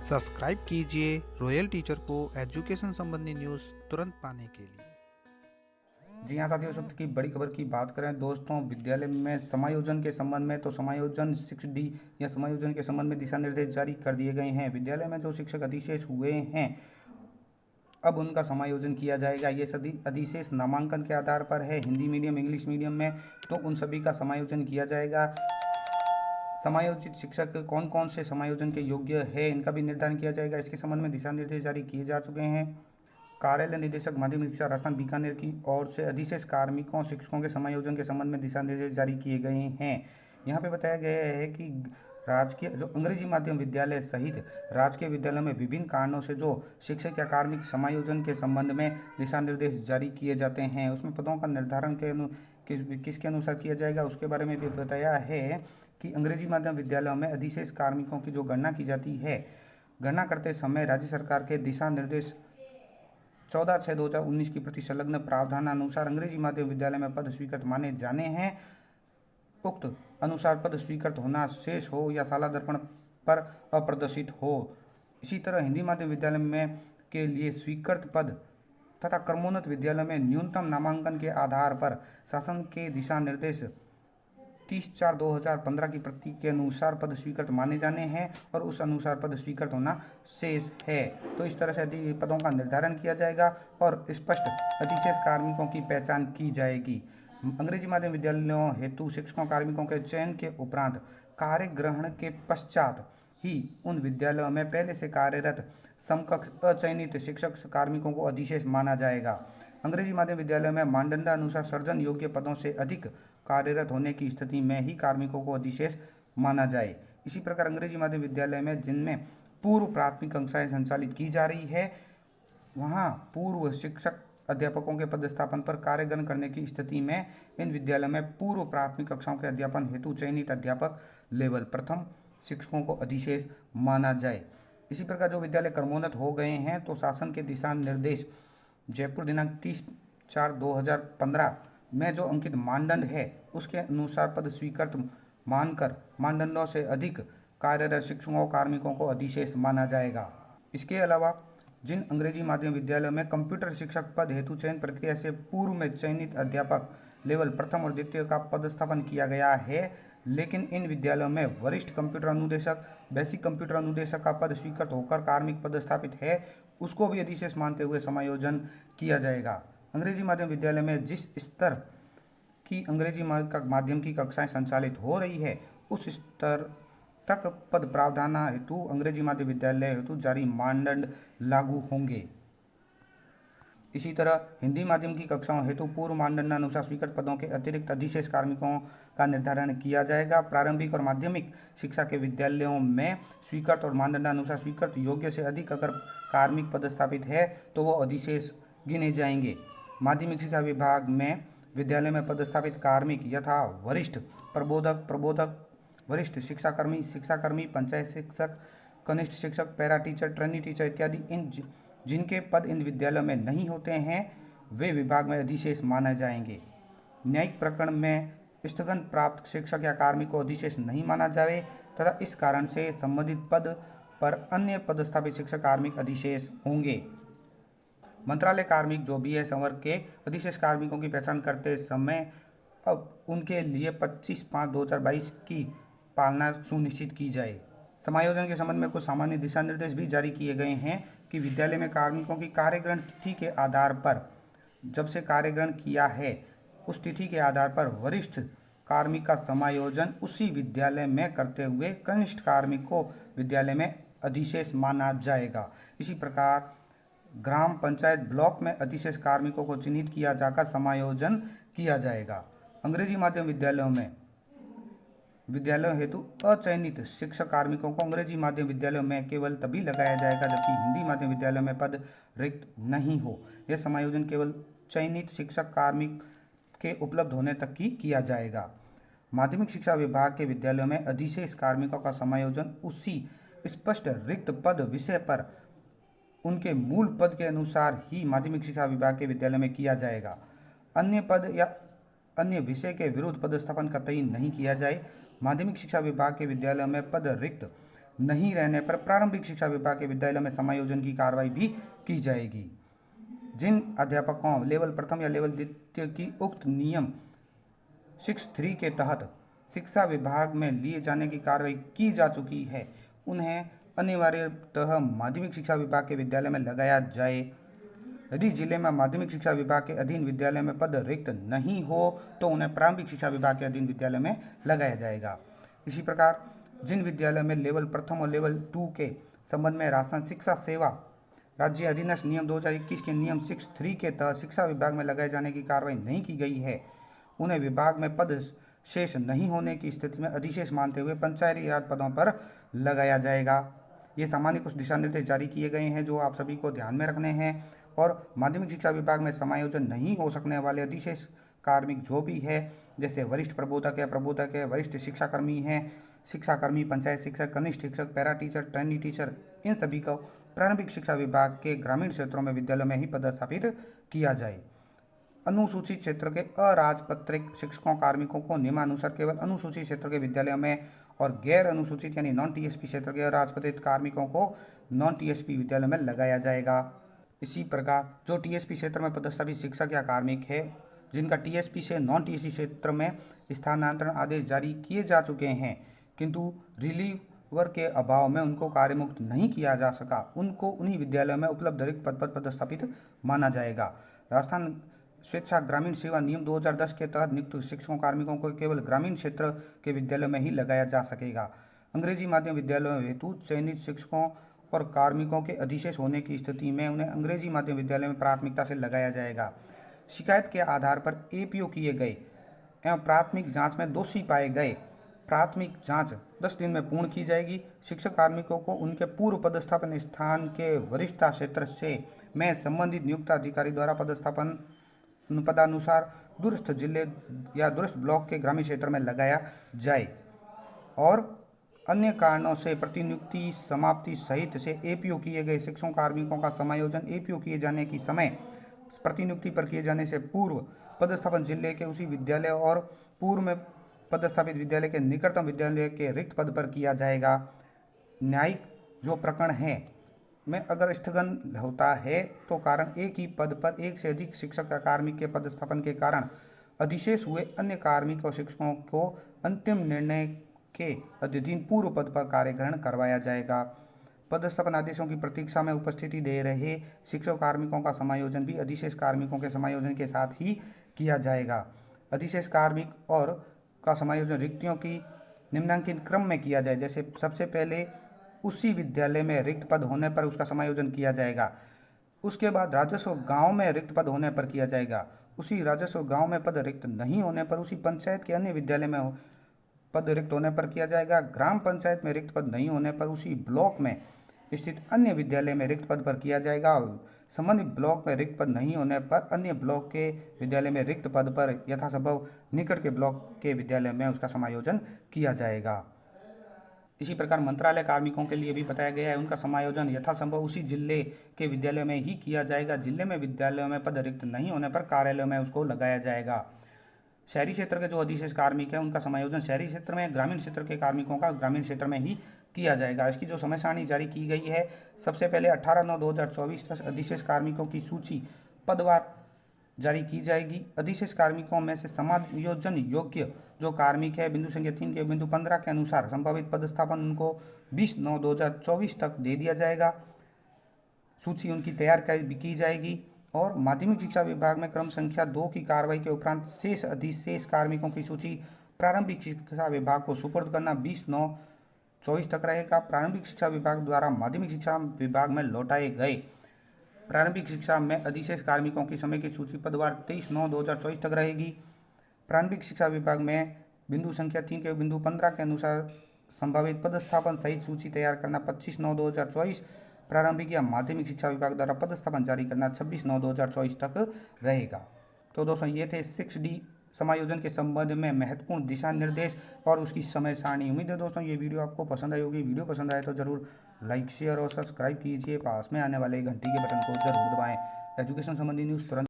Subscribe कीजिए royal teacher को education संबंधी न्यूज़ तुरंत पाने के लिए। जी हाँ साथियों, इस वक्त की बड़ी खबर की बात करें दोस्तों, विद्यालय में समायोजन के संबंध में तो समायोजन 6D या समायोजन के संबंध में दिशा निर्देश जारी कर दिए गए हैं। विद्यालय में जो शिक्षक अधिशेष हुए हैं अब उनका समायोजन किया जाएगा। ये सभी अधिशेष नामांकन के आधार पर है। हिंदी मीडियम, इंग्लिश मीडियम में तो उन सभी का समायोजन किया जाएगा। समायोजित शिक्षक कौन कौन से समायोजन के योग्य है, इनका भी निर्धारण किया जाएगा। इसके संबंध में दिशा निर्देश जारी किए जा चुके हैं। कार्यालय निदेशक माध्यमिक शिक्षा राजस्थान बीकानेर की ओर से अधिशेष कार्मिकों शिक्षकों के समायोजन के संबंध में दिशा निर्देश जारी किए गए हैं। यहाँ पे बताया गया है कि राजकीय जो अंग्रेजी माध्यम विद्यालय सहित राजकीय विद्यालयों में विभिन्न कारणों से जो शिक्षक या कार्मिक समायोजन के संबंध में दिशा निर्देश जारी किए जाते हैं, उसमें पदों का निर्धारण किसके अनुसार किया जाएगा उसके बारे में भी बताया है कि अंग्रेजी माध्यम विद्यालयों में अधिशेष कार्मिकों की जो गणना की जाती है, गणना करते समय राज्य सरकार के दिशा निर्देश 14/6/2019 की प्रति संलग्न प्रावधानानुसार अंग्रेजी माध्यम विद्यालय में पद स्वीकृत माने जाने हैं। उक्त अनुसार पद स्वीकृत होना शेष हो या शाला दर्पण पर अप्रदर्शित हो। इसी तरह हिंदी माध्यम विद्यालय में के लिए स्वीकृत पद तथा क्रमोन्नत विद्यालय में न्यूनतम नामांकन के आधार पर शासन के दिशा निर्देश 30/4/2015 की प्रति के अनुसार पद स्वीकृत माने जाने हैं और उस अनुसार पद स्वीकृत होना शेष है। तो इस तरह से पदों का निर्धारण किया जाएगा और स्पष्ट अधिशेष कार्मिकों की पहचान की जाएगी। अंग्रेजी माध्यम विद्यालयों हेतु शिक्षकों कार्मिकों के चयन के उपरांत कार्य ग्रहण के पश्चात ही उन विद्यालयों में पहले से कार्यरत समकक्ष अचयनित शिक्षक कार्मिकों को अधिशेष माना जाएगा। अंग्रेजी माध्यम विद्यालय में मानदंडानुसार सर्जन योग्य पदों से अधिक कार्यरत होने की स्थिति में ही कार्मिकों को अधिशेष माना जाए। इसी प्रकार अंग्रेजी माध्यम विद्यालय में जिनमें पूर्व प्राथमिक कक्षाएं संचालित की जा रही है, वहाँ पूर्व शिक्षक अध्यापकों के पदस्थापन पर कार्यग्रहण करने की स्थिति में इन विद्यालय में पूर्व प्राथमिक कक्षाओं के अध्यापन हेतु चयनित अध्यापक लेवल प्रथम शिक्षकों को अधिशेष माना जाए। इसी प्रकार जो विद्यालय क्रमोन्नत हो गए हैं तो शासन के दिशा निर्देश जयपुर दिनांक 30/4/2015 में जो अंकित मानदंड है उसके अनुसार पद स्वीकृत मानकर मानदंडों से अधिक कार्यरत शिक्षकों कार्मिकों को अधिशेष माना जाएगा। इसके अलावा जिन अंग्रेजी माध्यम विद्यालयों में कंप्यूटर शिक्षक पद हेतु चयन प्रक्रिया से पूर्व में चयनित अध्यापक लेवल प्रथम और द्वितीय का पदस्थापन किया गया है, लेकिन इन विद्यालयों में वरिष्ठ कंप्यूटर अनुदेशक, बेसिक कंप्यूटर अनुदेशक का पद स्वीकृत होकर कार्मिक पदस्थापित है, उसको भी अधिशेष मानते हुए समायोजन किया जाएगा। अंग्रेजी माध्यम विद्यालय में जिस स्तर की अंग्रेजी माध्यम की कक्षाएं संचालित हो रही है उस स्तर तक पद प्रावधान हेतु अंग्रेजी माध्यम विद्यालय हेतु जारी मानदंड लागू होंगे। इसी तरह हिंदी माध्यम की कक्षाओं हेतु पूर्व मानदंडानुसार स्वीकृत पदों के अतिरिक्त अधिशेष कार्मिकों का निर्धारण किया जाएगा। प्रारंभिक और माध्यमिक शिक्षा के विद्यालयों में स्वीकृत और मानदंडानुसार स्वीकृत योग्य से अधिक अगर कार्मिक पदस्थापित है तो वो अधिशेष गिने जाएंगे। माध्यमिक शिक्षा विभाग में विद्यालय में पदस्थापित कार्मिक यथा वरिष्ठ प्रबोधक, वरिष्ठ शिक्षाकर्मी, पंचायत शिक्षक, कनिष्ठ शिक्षक, पैरा टीचर, ट्रेनी टीचर इत्यादि इन जिनके पद इन विद्यालयों में नहीं होते हैं वे विभाग में अधिशेष माने जाएंगे। न्यायिक प्रकरण में स्थगन प्राप्त शिक्षक या कार्मिक को अधिशेष नहीं माना जाए तथा इस कारण से संबंधित पद पर अन्य पदस्थापित शिक्षक कार्मिक अधिशेष होंगे। मंत्रालय कार्मिक जो भी है संवर्ग के अधिशेष कार्मिकों की पहचान करते समय अब उनके लिए 25/5/2022 की पालना सुनिश्चित की जाए। समायोजन के संबंध में कुछ सामान्य दिशा निर्देश भी जारी किए गए हैं कि विद्यालय में कार्मिकों की कार्यग्रहण तिथि के आधार पर जब से कार्यग्रहण किया है उस तिथि के आधार पर वरिष्ठ कार्मिक का समायोजन उसी विद्यालय में करते हुए कनिष्ठ कार्मिक को विद्यालय में अधिशेष माना जाएगा। इसी प्रकार ग्राम पंचायत ब्लॉक में अधिशेष कार्मिकों को चिन्हित किया जाकर समायोजन किया जाएगा। अंग्रेजी माध्यम विद्यालयों हेतु अचयनित शिक्षक कार्मिकों को अंग्रेजी माध्यम विद्यालयों में केवल तभी लगाया जाएगा जबकि हिंदी माध्यम विद्यालयों में पद रिक्त नहीं हो। यह समायोजन केवल चयनित शिक्षक कार्मिक के उपलब्ध होने तक की किया जाएगा। माध्यमिक शिक्षा विभाग के विद्यालयों में अधिशेष कार्मिकों का समायोजन उसी स्पष्ट रिक्त पद विषय पर उनके मूल पद के अनुसार ही माध्यमिक शिक्षा विभाग के विद्यालय में किया जाएगा। अन्य पद या अन्य विषय के विरुद्ध पदस्थापन कतई नहीं किया जाए। माध्यमिक शिक्षा विभाग के विद्यालयों में पद रिक्त नहीं रहने पर प्रारंभिक शिक्षा विभाग के विद्यालयों में समायोजन की कार्रवाई भी की जाएगी। जिन अध्यापकों लेवल प्रथम या लेवल द्वितीय की उक्त नियम 6(3) के तहत शिक्षा विभाग में लिए जाने की कार्रवाई की जा चुकी है, उन्हें अनिवार्यतः माध्यमिक शिक्षा विभाग के विद्यालय में लगाया जाए। यदि जिले में माध्यमिक शिक्षा विभाग के अधीन विद्यालय में पद रिक्त नहीं हो तो उन्हें प्रारंभिक शिक्षा विभाग के अधीन विद्यालय में लगाया जाएगा। इसी प्रकार जिन विद्यालय में लेवल प्रथम और लेवल 2 के संबंध में राजस्थान शिक्षा सेवा राज्य अधीनस्थ नियम 2021 के नियम 6(3) के तहत शिक्षा विभाग में लगाए जाने की कार्रवाई नहीं की गई है, उन्हें विभाग में पद शेष नहीं होने की स्थिति में अधिशेष मानते हुए पंचायती राज पदों पर लगाया जाएगा। ये सामान्य कुछ दिशा निर्देश जारी किए गए हैं जो आप सभी को ध्यान में रखने हैं। और माध्यमिक शिक्षा विभाग में समायोजन नहीं हो सकने वाले अधिशेष कार्मिक जो भी है, जैसे वरिष्ठ प्रबोधक है, वरिष्ठ शिक्षाकर्मी हैं, शिक्षाकर्मी, पंचायत शिक्षक, कनिष्ठ शिक्षक, पैरा टीचर, ट्रेनी टीचर, इन सभी को प्रारंभिक शिक्षा विभाग के ग्रामीण क्षेत्रों में विद्यालयों में ही पदस्थापित किया जाए। अनुसूचित क्षेत्र के अराजपत्रित शिक्षकों कार्मिकों को नियमानुसार केवल अनुसूचित क्षेत्र के विद्यालयों में और गैर अनुसूचित यानी नॉन टीएसपी क्षेत्र के अराजपत्रित कार्मिकों को नॉन टीएसपी विद्यालय में लगाया जाएगा। इसी प्रकार जो टीएसपी क्षेत्र में पदस्थापित शिक्षक या कार्मिक है जिनका टीएसपी से नॉन टीएसपी क्षेत्र में स्थानांतरण आदेश जारी किए जा चुके हैं किंतु रिलीवर के अभाव में उनको कार्यमुक्त नहीं किया जा सका, उनको उन्हीं विद्यालयों में उपलब्ध रिक्त पद पर पदस्थापित माना जाएगा। राजस्थान स्वेच्छा ग्रामीण सेवा नियम 2010 के तहत नियुक्त शिक्षकों कार्मिकों को केवल ग्रामीण क्षेत्र के विद्यालय में ही लगाया जा सकेगा। अंग्रेजी माध्यम विद्यालयों हेतु चयनित शिक्षकों और कार्मिकों के अधिशेष होने की स्थिति में उन्हें अंग्रेजी माध्यम विद्यालय में प्राथमिकता से लगाया जाएगा। शिकायत के आधार पर एपीओ किए गए एवं प्राथमिक जांच में दोषी पाए गए प्राथमिक जांच 10 दिन में पूर्ण की जाएगी। शिक्षक कार्मिकों को उनके पूर्व पदस्थापन स्थान के वरिष्ठता क्षेत्र से में संबंधित नियुक्त अधिकारी द्वारा पदानुसार दूरस्थ जिले या दूरस्थ ब्लॉक के ग्रामीण क्षेत्र में लगाया जाए और अन्य कारणों से प्रतिनियुक्ति समाप्ति सहित से एपीओ किए गए शिक्षकों कार्मिकों का समायोजन एपीओ किए जाने की समय प्रतिनियुक्ति पर किए जाने से पूर्व पदस्थापन जिले के उसी विद्यालय और पूर्व में पदस्थापित विद्यालय के निकटतम विद्यालय के रिक्त पद पर किया जाएगा। न्यायिक जो प्रकरण है में अगर स्थगन होता है तो कारण एक ही पद पर एक से अधिक शिक्षक या कार्मिक के पदस्थापन के कारण अधिशेष हुए अन्य कार्मिक और शिक्षकों को अंतिम निर्णय के अधीन पूर्व पद पर कार्यग्रहण करवाया जाएगा। पदस्थापन आदेशों की प्रतीक्षा में उपस्थिति दे रहे शिक्षक कार्मिकों का समायोजन भी अधिशेष कार्मिकों के समायोजन के साथ ही किया जाएगा। अधिशेष कार्मिक और का समायोजन रिक्तियों की निम्नांकित क्रम में किया जाए, जैसे सबसे पहले उसी विद्यालय में रिक्त पद होने पर उसका समायोजन किया जाएगा, उसके बाद राजस्व गांव में रिक्त पद होने पर किया जाएगा, उसी राजस्व गांव में पद रिक्त नहीं होने पर उसी पंचायत के अन्य विद्यालय में पद रिक्त होने पर किया जाएगा, ग्राम पंचायत में रिक्त पद नहीं होने पर उसी ब्लॉक में स्थित अन्य विद्यालय में रिक्त पद पर किया जाएगा और संबंधित ब्लॉक में रिक्त पद नहीं होने पर अन्य ब्लॉक के विद्यालय में रिक्त पद पर यथासंभव निकट के ब्लॉक के विद्यालय में उसका समायोजन किया जाएगा। इसी प्रकार मंत्रालय कार्मिकों के लिए भी बताया गया है, उनका समायोजन यथासंभव उसी जिले के विद्यालय में ही किया जाएगा। जिले में विद्यालयों में पद रिक्त नहीं होने पर कार्यालयों में उसको लगाया जाएगा। शहरी क्षेत्र के जो अधिशेष कार्मिक है उनका समायोजन शहरी क्षेत्र में, ग्रामीण क्षेत्र के कार्मिकों का ग्रामीण क्षेत्र में ही किया जाएगा। इसकी जो समय सारणी जारी की गई है, सबसे पहले 18/9/2024 तक अधिशेष कार्मिकों की सूची पदवार जारी की जाएगी। अधिशेष कार्मिकों में से समायोजन योग्य जो कार्मिक है बिंदु संख्या 3 के बिंदु 15 के अनुसार संभावित पदस्थापन उनको 20/9/2024 तक दे दिया जाएगा। सूची उनकी तैयार की जाएगी और माध्यमिक शिक्षा विभाग में क्रम संख्या 2 की कार्रवाई के उपरांत शेष अधिशेष कार्मिकों की सूची प्रारंभिक शिक्षा विभाग को सुपुर्द करना 20/9/24 तक रहेगा। प्रारंभिक शिक्षा विभाग द्वारा माध्यमिक शिक्षा विभाग में लौटाए गए प्रारंभिक शिक्षा में अधिशेष कार्मिकों की समय की सूची पदवार 23/9/2024 तक रहेगी। प्रारंभिक शिक्षा विभाग में बिंदु संख्या 3 के बिंदु 15 के अनुसार संभावित पदस्थापन सहित सूची तैयार करना 25/9/2024, प्रारंभिक या माध्यमिक शिक्षा विभाग द्वारा पदस्थापन जारी करना 26/9/2024 तक रहेगा। तो दोस्तों ये थे 6D समायोजन के संबंध में महत्वपूर्ण दिशा निर्देश और उसकी समय सारणी। उम्मीद है दोस्तों ये वीडियो आपको पसंद आई होगी। वीडियो पसंद आए तो जरूर लाइक, शेयर और सब्सक्राइब कीजिए। पास में आने वाले घंटी के बटन को जरूर दबाएं। एजुकेशन संबंधी न्यूज़ तुरंत